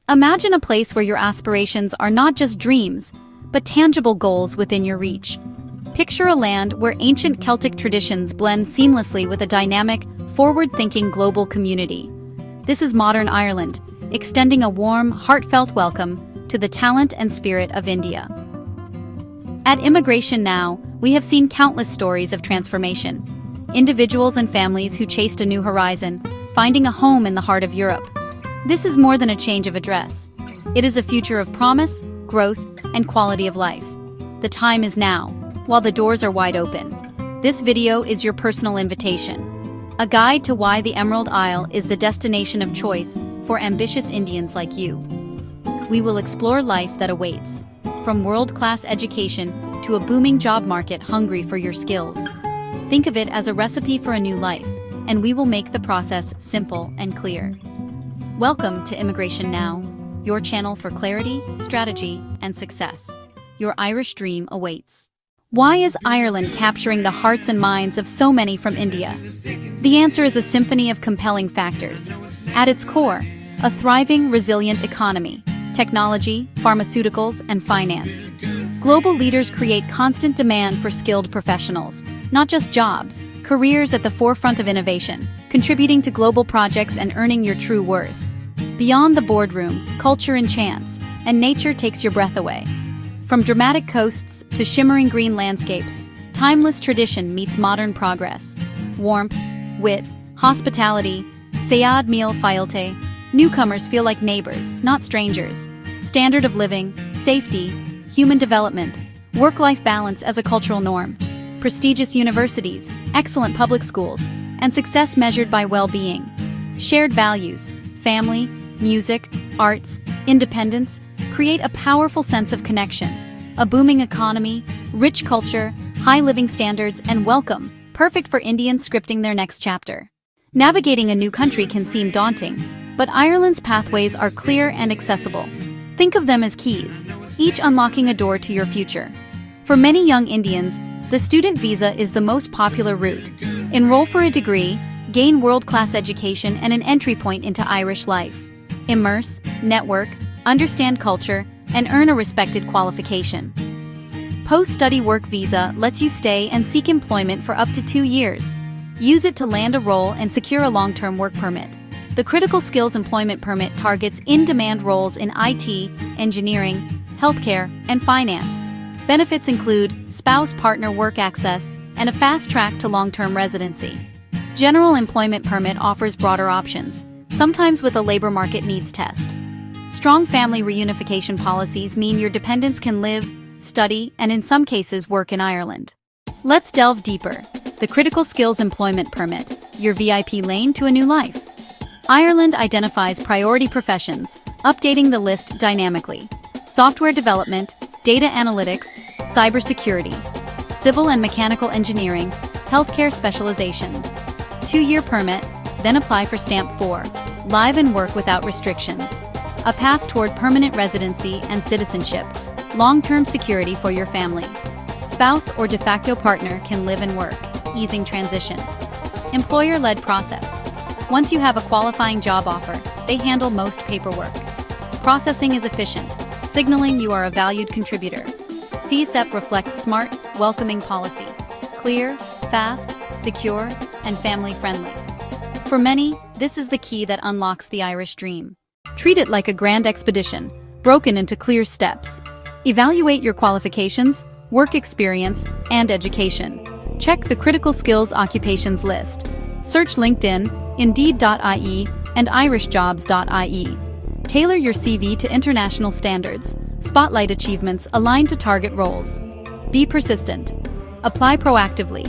Imagine a place where your aspirations are not just dreams, but tangible goals within your reach. Picture a land where ancient Celtic traditions blend seamlessly with a dynamic, forward-thinking global community. This is modern Ireland, extending a warm, heartfelt welcome to the talent and spirit of India. At Immigration Now, we have seen countless stories of transformation. Individuals and families who chased a new horizon, finding a home in the heart of Europe. This is more than a change of address. It is a future of promise, growth, and quality of life. The time is now, while the doors are wide open. This video is your personal invitation. A guide to why the Emerald Isle is the destination of choice for ambitious Indians like you. We will explore life that awaits, from world-class education to a booming job market hungry for your skills. Think of it as a recipe for a new life, and we will make the process simple and clear. Welcome to Immigration Now, your channel for clarity, strategy, and success. Your Irish dream awaits. Why is Ireland capturing the hearts and minds of so many from India? The answer is a symphony of compelling factors. At its core, a thriving, resilient economy, technology, pharmaceuticals, and finance. Global leaders create constant demand for skilled professionals, not just jobs, careers at the forefront of innovation, contributing to global projects and earning your true worth. Beyond the boardroom, culture enchants, and nature takes your breath away. From dramatic coasts to shimmering green landscapes, timeless tradition meets modern progress. Warmth, wit, hospitality, Sayad Meal Failte. Newcomers feel like neighbors, not strangers. Standard of living, safety, human development, work-life balance as a cultural norm. Prestigious universities, excellent public schools, and success measured by well-being. Shared values, family, music, arts, independence, create a powerful sense of connection. A booming economy, rich culture, high living standards, and welcome, perfect for Indians scripting their next chapter. Navigating a new country can seem daunting, but Ireland's pathways are clear and accessible. Think of them as keys, each unlocking a door to your future. For many young Indians, the student visa is the most popular route. Enroll for a degree, gain world-class education and an entry point into Irish life. Immerse, network, understand culture, and earn a respected qualification. Post-study work visa lets you stay and seek employment for up to 2 years. Use it to land a role and secure a long-term work permit. The Critical Skills Employment Permit targets in-demand roles in IT, engineering, healthcare, and finance. Benefits include spouse-partner work access and a fast track to long-term residency. General Employment Permit offers broader options, sometimes with a labor market needs test. Strong family reunification policies mean your dependents can live, study, and in some cases work in Ireland. Let's delve deeper. The Critical Skills Employment Permit, your VIP lane to a new life. Ireland identifies priority professions, updating the list dynamically. Software development, data analytics, cybersecurity, civil and mechanical engineering, healthcare specializations. 2-year permit, then apply for Stamp 4, live and work without restrictions. A path toward permanent residency and citizenship, long-term security for your family. Spouse or de facto partner can live and work, easing transition. Employer-led process. Once you have a qualifying job offer, they handle most paperwork. Processing is efficient, signaling you are a valued contributor. CSEP reflects smart, welcoming policy. Clear, fast, secure, and family-friendly. For many, this is the key that unlocks the Irish dream. Treat it like a grand expedition, broken into clear steps. Evaluate your qualifications, work experience, and education. Check the critical skills occupations list. Search LinkedIn, Indeed.ie, and IrishJobs.ie. Tailor your CV to international standards. Spotlight achievements aligned to target roles. Be persistent. Apply proactively.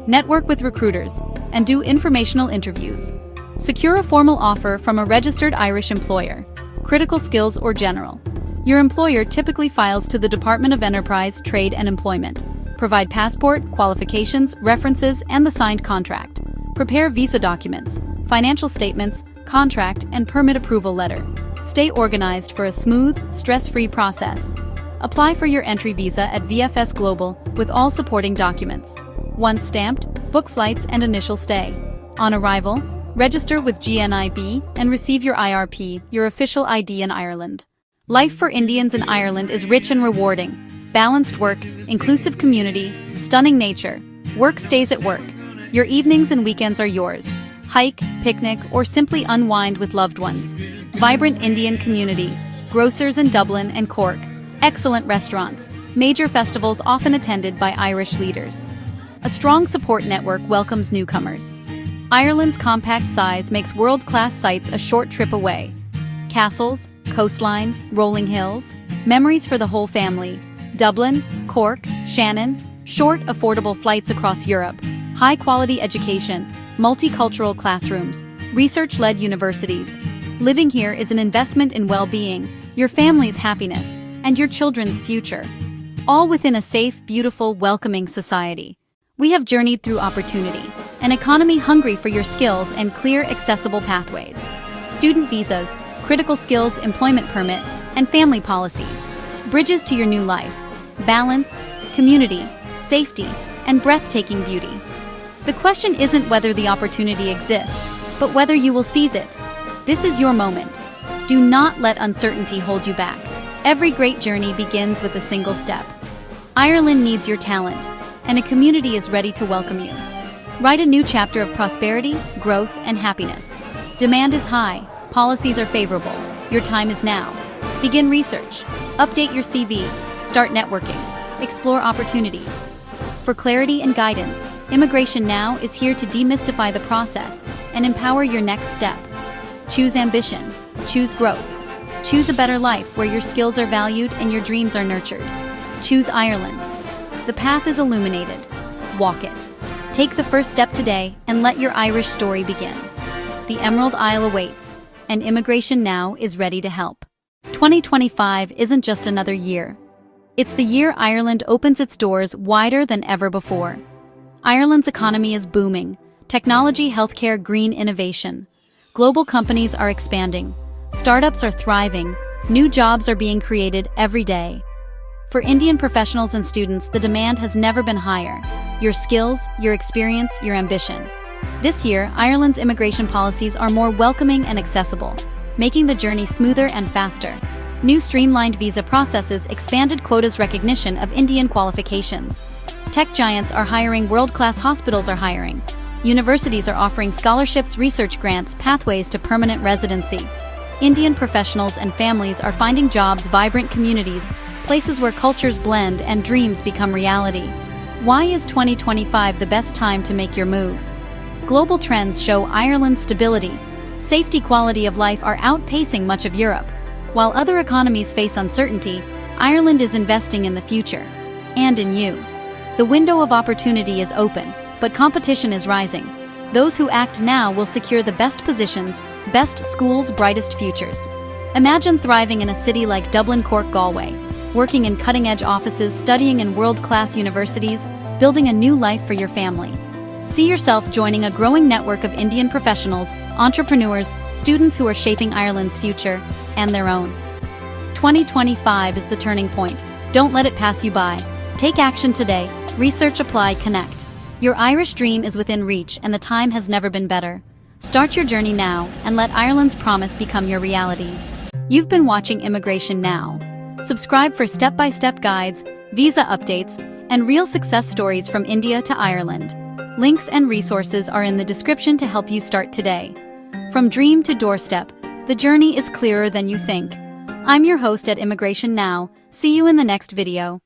Network with recruiters, and do informational interviews. Secure a formal offer from a registered Irish employer, critical skills or general. Your employer typically files to the Department of Enterprise, Trade and Employment. Provide passport, qualifications, references, and the signed contract. Prepare visa documents, financial statements, contract, and permit approval letter. Stay organized for a smooth, stress-free process. Apply for your entry visa at VFS Global with all supporting documents. Once stamped, book flights and initial stay. On arrival, Register with GNIB and receive your IRP, your official ID in Ireland. Life for Indians in Ireland is rich and rewarding. Balanced work, inclusive community, stunning nature. Work stays at work. Your evenings and weekends are yours. Hike, picnic, or simply unwind with loved ones. Vibrant Indian community. Grocers in Dublin and Cork. Excellent restaurants. Major festivals often attended by Irish leaders. A strong support network welcomes newcomers. Ireland's compact size makes world-class sites a short trip away. Castles, coastline, rolling hills. Memories for the whole family. Dublin, Cork, Shannon. Short, affordable flights across Europe. High-quality education. Multicultural classrooms. Research-led universities. Living here is an investment in well-being, your family's happiness, and your children's future. All within a safe, beautiful, welcoming society. We have journeyed through opportunity, an economy hungry for your skills and clear, accessible pathways. Student visas, critical skills employment permit, and family policies. Bridges to your new life. Balance, community, safety, and breathtaking beauty. The question isn't whether the opportunity exists, but whether you will seize it. This is your moment. Do not let uncertainty hold you back. Every great journey begins with a single step. Ireland needs your talent, and a community is ready to welcome you. Write a new chapter of prosperity, growth, and happiness. Demand is high, policies are favorable. Your time is now. Begin research, update your CV, start networking, explore opportunities. For clarity and guidance, Immigration Now is here to demystify the process and empower your next step. Choose ambition, choose growth, choose a better life where your skills are valued and your dreams are nurtured. Choose Ireland. The path is illuminated. Walk it. Take the first step today and let your Irish story begin. The Emerald Isle awaits, and Immigration Now is ready to help. 2025 isn't just another year. It's the year Ireland opens its doors wider than ever before. Ireland's economy is booming. Technology, healthcare, green innovation. Global companies are expanding. Startups are thriving. New jobs are being created every day. For Indian professionals and students, the demand has never been higher. Your skills, your experience, your ambition. This year, Ireland's immigration policies are more welcoming and accessible, making the journey smoother and faster. New streamlined visa processes, expanded quotas, recognition of Indian qualifications. Tech giants are hiring, world-class hospitals are hiring. Universities are offering scholarships, research grants, pathways to permanent residency. Indian professionals and families are finding jobs, vibrant communities, places where cultures blend and dreams become reality. Why is 2025 the best time to make your move? Global trends show Ireland's stability. Safety, quality of life are outpacing much of Europe. While other economies face uncertainty, Ireland is investing in the future. And in you. The window of opportunity is open, but competition is rising. Those who act now will secure the best positions, best schools, brightest futures. Imagine thriving in a city like Dublin, Cork, Galway, working in cutting-edge offices, studying in world-class universities, building a new life for your family. See yourself joining a growing network of Indian professionals, entrepreneurs, students who are shaping Ireland's future and their own. 2025 is the turning point. Don't let it pass you by. Take action today. Research, apply, connect. Your Irish dream is within reach and the time has never been better. Start your journey now and let Ireland's promise become your reality. You've been watching Immigration Now. Subscribe for step-by-step guides, visa updates, and real success stories from India to Ireland. Links and resources are in the description to help you start today. From dream to doorstep, the journey is clearer than you think. I'm your host at Immigration Now. See you in the next video.